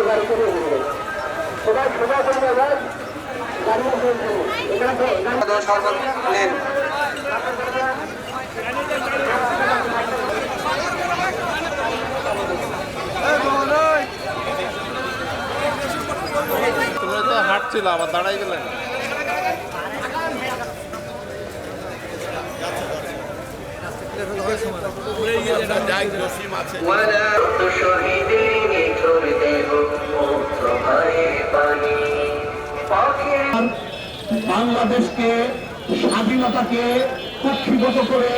গাড়ি করে সবাই সবাই করবে গাড়ি তোমরা তো হাঁটছিল আবার দাঁড়াই গেলেন। বাংলাদেশকে স্বাধীনতাকে কক্ষিগত করে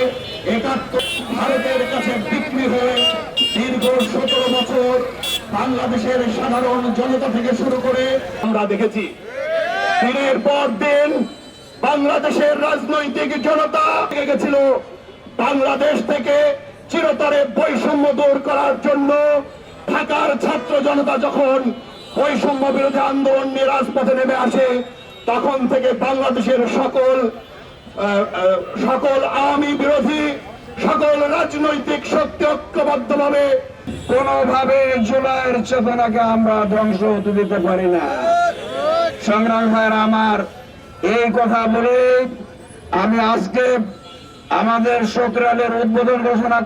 ৭১ ভারতের কাছে বিক্রি হয়ে দীর্ঘ ১৭ বছর বাংলাদেশের সাধারণ জনতা থেকে শুরু করে আমরা দেখেছি দিনের পর দিন বাংলাদেশের রাজনৈতিক জনতা গেছিল বাংলাদেশ থেকে চিরতরে বৈষম্য দূর করার জন্য। ঢাকার ছাত্র জনতা যখন বৈষম্য বিরোধী আন্দোলন নিয়ে রাজপথে নেমে আসে তখন থেকে বাংলাদেশের সকল আওয়ামী বিরোধী সকল রাজনৈতিক শক্তি ঐক্যবদ্ধভাবে কোনোভাবে জুলাইয়ের চেতনাকে আমরা ধ্বংস হতে দিতে পারি না। সংগ্রামী ভাইয়েরা আমার, এই কথা বলে আমি আজকে আমাদের সূত্রালের উদ্বোধন ঘোষণা